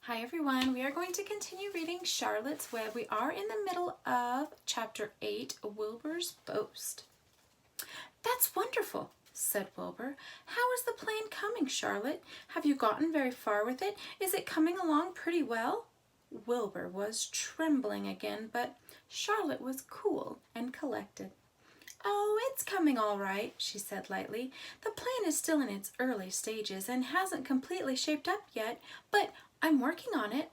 Hi everyone, we are going to continue reading Charlotte's Web. We are in the middle of chapter 8, Wilbur's Boast. That's wonderful, said Wilbur. How is the plan coming, Charlotte? Have you gotten very far with it? Is it coming along pretty well? Wilbur was trembling again, but Charlotte was cool and collected. Oh, it's coming all right, she said lightly. The plan is still in its early stages and hasn't completely shaped up yet, but I'm working on it.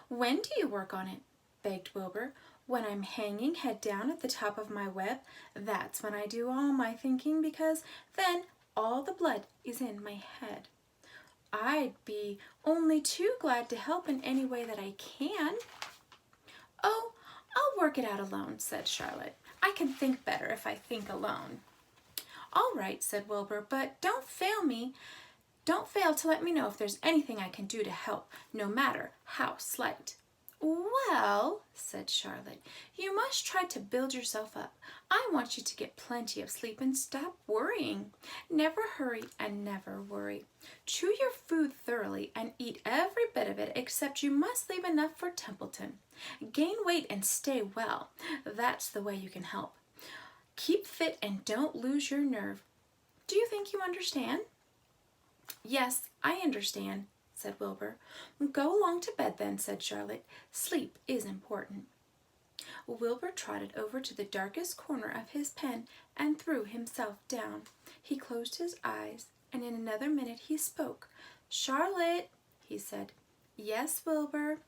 When do you work on it? Begged Wilbur. When I'm hanging head down at the top of my web, that's when I do all my thinking, because then all the blood is in my head. I'd be only too glad to help in any way that I can. Oh, I'll work it out alone, said Charlotte. I can think better if I think alone. All right, said Wilbur, but don't fail me. Don't fail to let me know if there's anything I can do to help, no matter how slight. Well, said Charlotte, you must try to build yourself up. I want you to get plenty of sleep and stop worrying. Never hurry and never worry. Chew your food thoroughly and eat every bit of it, except you must leave enough for Templeton. Gain weight and stay well. That's the way you can help. Keep fit and don't lose your nerve. Do you think you understand? Yes, I understand, said Wilbur. Go along to bed then, said Charlotte. Sleep is important. Wilbur trotted over to the darkest corner of his pen and threw himself down. He closed his eyes, and in another minute he spoke. Charlotte, he said. Yes, Wilbur.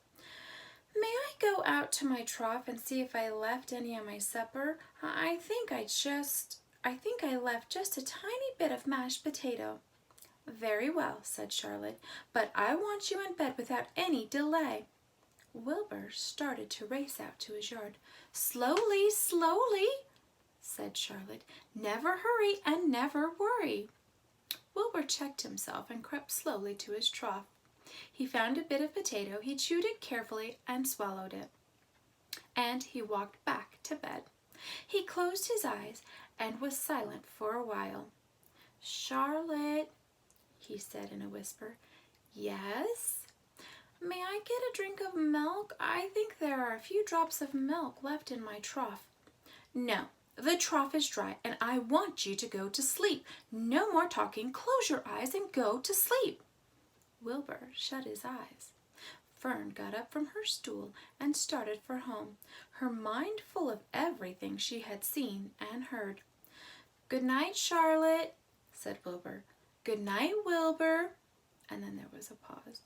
May I go out to my trough and see if I left any of my supper? I think I left just a tiny bit of mashed potato. Very well, said Charlotte, but I want you in bed without any delay. Wilbur started to race out to his yard. Slowly, slowly, said Charlotte. Never hurry and never worry. Wilbur checked himself and crept slowly to his trough. He found a bit of potato, he chewed it carefully and swallowed it. And he walked back to bed. He closed his eyes and was silent for a while. Charlotte, he said in a whisper. Yes? May I get a drink of milk? I think there are a few drops of milk left in my trough. No, the trough is dry, and I want you to go to sleep. No more talking. Close your eyes and go to sleep. Wilbur shut his eyes. Fern got up from her stool and started for home, her mind full of everything she had seen and heard. Good night, Charlotte, said Wilbur. Good night, Wilbur. And then there was a pause.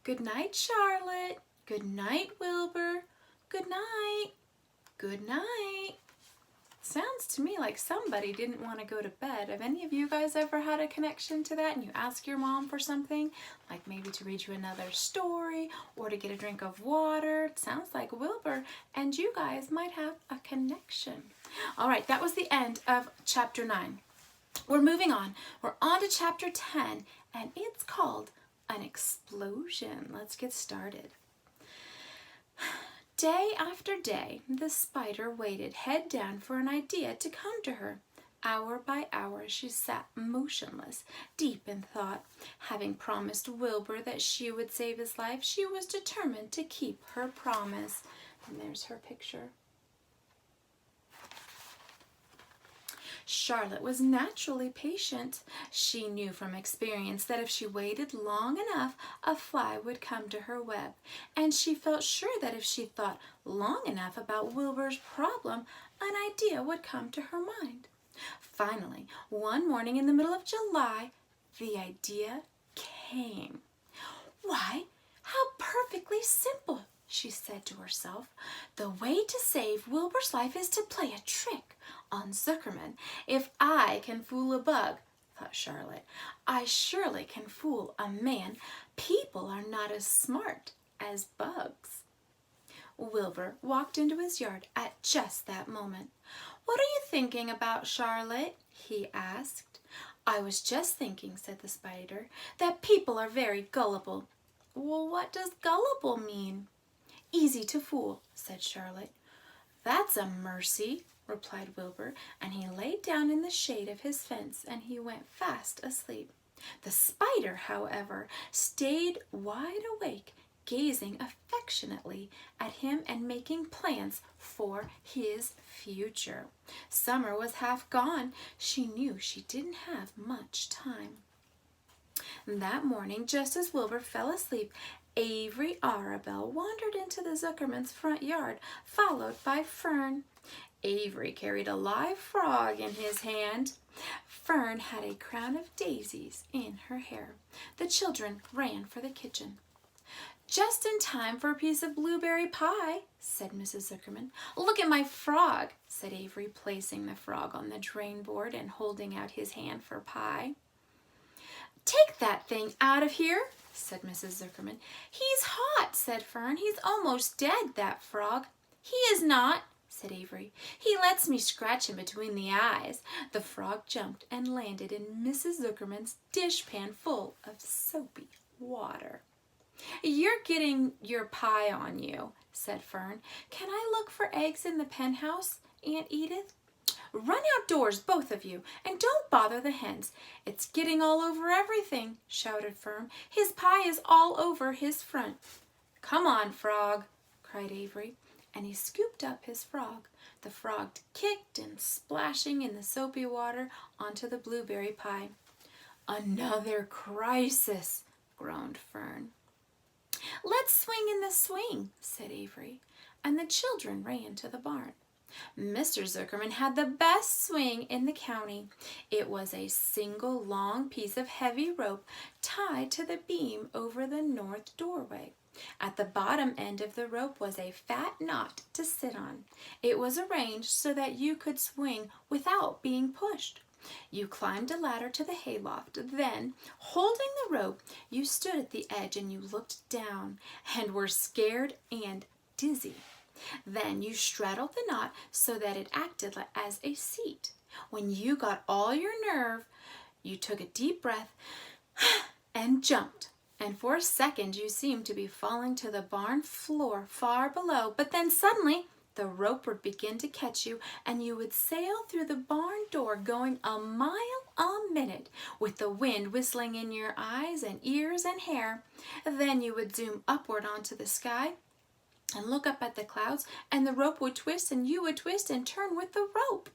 Good night, Charlotte. Good night, Wilbur. Good night. Good night. Sounds to me like somebody didn't want to go to bed. Have any of you guys ever had a connection to that and you ask your mom for something, like maybe to read you another story or to get a drink of water? It sounds like Wilbur and you guys might have a connection. All right, that was the end of chapter 9. We're moving on. We're on to chapter 10, and it's called An Explosion. Let's get started. Day after day, the spider waited head down for an idea to come to her. Hour by hour, she sat motionless, deep in thought. Having promised Wilbur that she would save his life, she was determined to keep her promise. And there's her picture. Charlotte was naturally patient. She knew from experience that if she waited long enough, a fly would come to her web, and she felt sure that if she thought long enough about Wilbur's problem, an idea would come to her mind. Finally, one morning in the middle of July, the idea came. Why, how perfectly simple, she said to herself. The way to save Wilbur's life is to play a trick on Zuckerman. If I can fool a bug, thought Charlotte, I surely can fool a man. People are not as smart as bugs. Wilbur walked into his yard at just that moment. What are you thinking about, Charlotte? He asked. I was just thinking, said the spider, that people are very gullible. Well, what does gullible mean? Easy to fool, said Charlotte. That's a mercy, replied Wilbur, and he lay down in the shade of his fence and he went fast asleep. The spider, however, stayed wide awake, gazing affectionately at him and making plans for his future. Summer was half gone. She knew she didn't have much time. That morning, just as Wilbur fell asleep, Avery Arabelle wandered into the Zuckermans' front yard, followed by Fern. Avery carried a live frog in his hand. Fern had a crown of daisies in her hair. The children ran for the kitchen. "Just in time for a piece of blueberry pie," said Mrs. Zuckerman. "Look at my frog," said Avery, placing the frog on the drain board and holding out his hand for pie. "Take that thing out of here," said Mrs. Zuckerman. "He's hot," said Fern. "He's almost dead, that frog." "He is not," said Avery. "He lets me scratch him between the eyes." The frog jumped and landed in Mrs. Zuckerman's dishpan full of soapy water. "You're getting your pie on you," said Fern. "Can I look for eggs in the penthouse, Aunt Edith?" "Run outdoors, both of you, and don't bother the hens. It's getting all over everything," shouted Fern. "His pie is all over his front." "Come on, frog," cried Avery, and he scooped up his frog. The frog kicked and splashing in the soapy water onto the blueberry pie. "Another crisis," groaned Fern. "Let's swing in the swing," said Avery, and the children ran to the barn. Mr. Zuckerman had the best swing in the county. It was a single long piece of heavy rope tied to the beam over the north doorway. At the bottom end of the rope was a fat knot to sit on. It was arranged so that you could swing without being pushed. You climbed a ladder to the hayloft. Then, holding the rope, you stood at the edge and you looked down and were scared and dizzy. Then you straddled the knot so that it acted as a seat. When you got all your nerve, you took a deep breath and jumped. And for a second you seemed to be falling to the barn floor far below. But then suddenly the rope would begin to catch you, and you would sail through the barn door going a mile a minute, with the wind whistling in your eyes and ears and hair. Then you would zoom upward onto the sky and look up at the clouds, and the rope would twist, and you would twist and turn with the rope.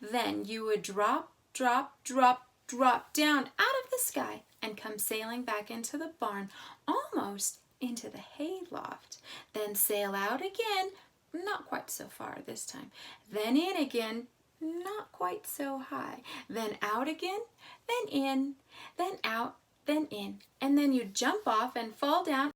Then you would drop, drop, drop, drop down out of the sky and come sailing back into the barn, almost into the hayloft. Then sail out again, not quite so far this time. Then in again, not quite so high. Then out again, then in, then out, then in. And then you jump off and fall down